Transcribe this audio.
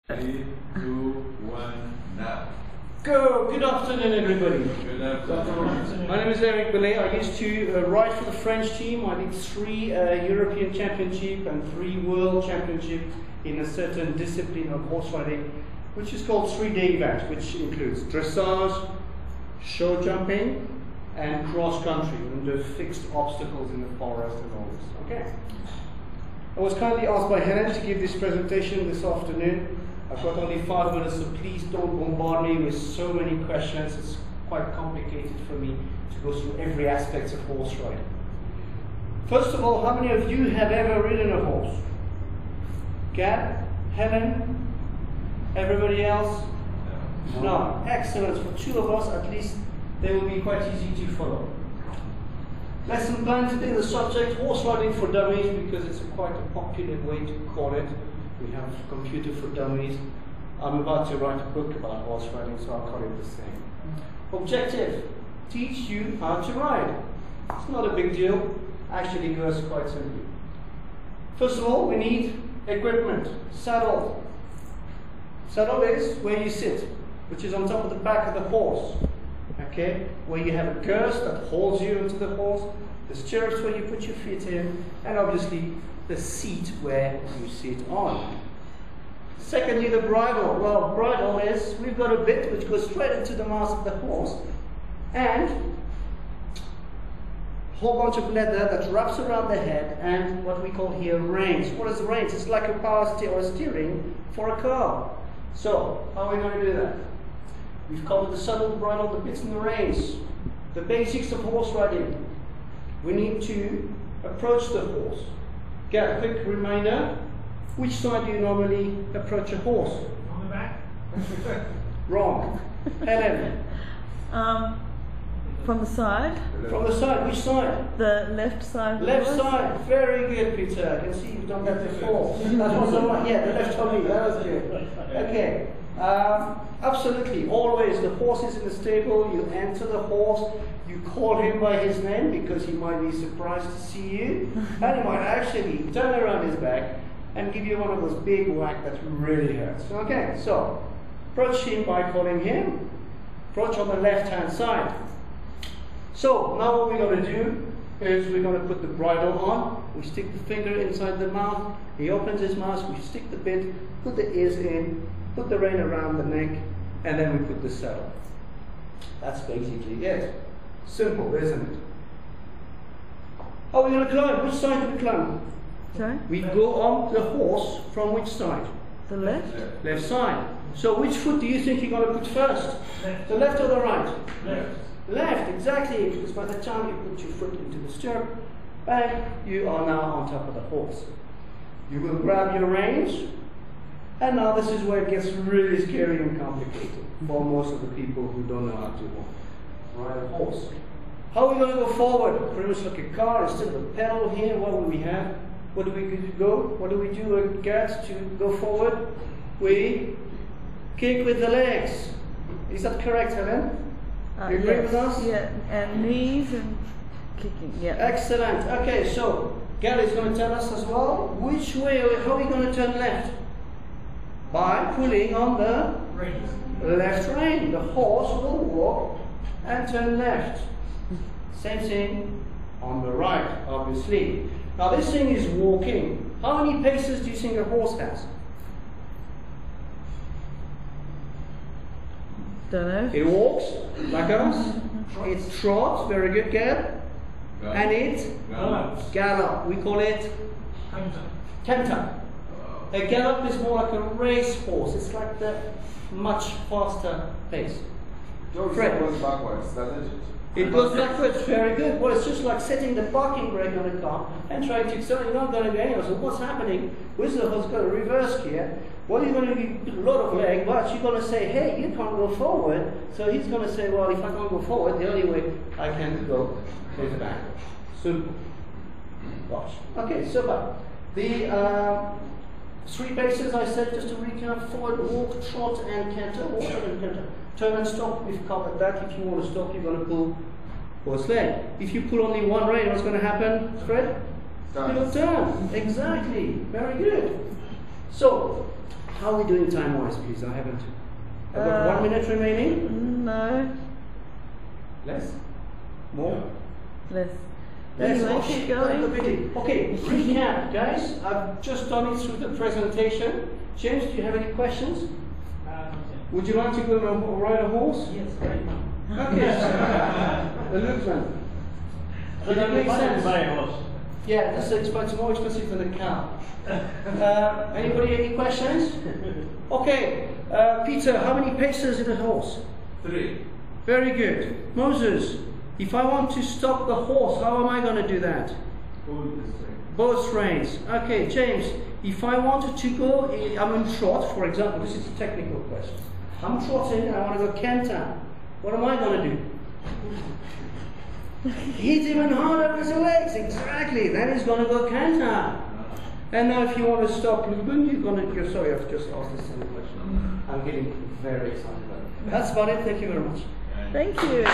3, 2, 1, now. Go! Good afternoon, everybody. Good afternoon. My name is Eric Boullay. I used to ride for the French team. I did 3 European Championship and 3 World Championship in a certain discipline of horse riding, which is called 3-day event, which includes dressage, show jumping, and cross country under fixed obstacles in the forest and all this. Okay. I was kindly asked by Helen to give this presentation this afternoon. I've got only 5 minutes, so please don't bombard me with so many questions. It's quite complicated for me to go through every aspect of horse riding. First of all, how many of you have ever ridden a horse? Gab? Helen? Everybody else? No. Excellent. For 2 of us, at least, they will be quite easy to follow. Lesson plan today, the subject, horse riding for dummies, because it's quite a popular way to call it. We have computer for dummies. I'm about to write a book about horse riding, so I'll call it the same. Objective, teach you how to ride. It's not a big deal, actually goes quite simply. First of all, we need equipment, saddle. Saddle is where you sit, which is on top of the back of the horse. Okay, where you have a girth that holds you into the horse, the stirrups where you put your feet in, and obviously the seat where you sit on. Secondly, the bridle. Well, bridle is, we've got a bit which goes straight into the mouth of the horse, and a whole bunch of leather that wraps around the head, and what we call here reins. What is reins? It's like a power steering for a car. So, how are we going to do that? We've covered the saddle, the bridle, the bits and the reins. The basics of horse riding. We need to approach the horse. Get a quick reminder, which side do you normally approach a horse? On the back? Wrong. Helen? From the side. From the side, which side? The left side. Left side, very good, Peter. I can see you've done that before. That was on my, yeah, the left on me, that was good. Okay. Absolutely, always the horse is in the stable, you enter the horse, you call him by his name because he might be surprised to see you, and he might actually turn around his back and give you one of those big whack that really hurts. Okay, so approach him by calling him, approach on the left hand side. So now what we're going to do is we're going to put the bridle on, we stick the finger inside the mouth, he opens his mouth, we stick the bit, put the ears in, put the rein around the neck, and then we put the saddle. That's basically it. Simple, isn't it? How are we going to climb? Which side do we climb? Sorry? We go on the horse from which side? The left? Left side. So which foot do you think you're going to put first? Left. The left or the right? Left. Left, exactly, because by the time you put your foot into the stirrup, bang, you are now on top of the horse. You will grab your reins, and now this is where it gets really scary and complicated for most of the people who don't know how to ride a horse. How are we going to go forward? Pretty much like a car, instead of a pedal here, what do we have? What do we go? What do we do at Gats to go forward? We kick with the legs. Is that correct, Helen? You agree with us? Yeah, and knees and kicking, yeah. Excellent. Okay, so Gary is going to tell us as well which way, how are we going to turn left? By pulling on the Reins. left rein. The horse will walk and turn left. Same thing on the right, obviously. Now this thing is walking. How many paces do you think a horse has? Don't know. It walks like us. It trots, very good, Gab. And it gallop. We call it canter. A gallop is more like a race horse. It's like the much faster pace. Fred goes backwards, doesn't it? It goes backwards, very good. Well, it's just like setting the parking brake on a car and trying to accelerate. You're not going to go anywhere. So what's happening? With the horse got a reverse gear. Well, you're going to give a lot of leg, but you're going to say, hey, you can't go forward. So he's going to say, well, if I can't go forward, the only way I can go is backwards. Simple. Watch. Okay, super. The 3 paces I said, just to recap: forward, walk, trot, and canter. Walk, trot, and canter. Turn and stop, we've covered that. If you want to stop, you're going to pull horse leg. If you pull only one rein, what's going to happen, Fred? You'll turn. Exactly. Very good. So, How are we doing time-wise, please? I haven't. I've got 1 minute remaining. No. Less? More? Less. Yes, Anyway, keep going. Okay, recap, guys. I've just done it through the presentation. James, do you have any questions? Would you like to go and ride a horse? Yes, right now. Okay. The Lukeman. Did it make sense? Buy a horse. Yeah, it's more expensive than a cow. Anybody any questions? Okay, Peter, how many paces in a horse? 3. Very good. Moses, if I want to stop the horse, how am I going to do that? Both reins. Okay, James, if I wanted to go, I'm in trot, for example, this is a technical question. I'm trotting, I want to go canter. What am I going to do? Hit him and harder with the legs, exactly. Then he's going to go canter. And now, if you want to stop Ruben, you're sorry, I've just asked the same question. I'm getting very excited about it. That's about it. Thank you very much. Thank you.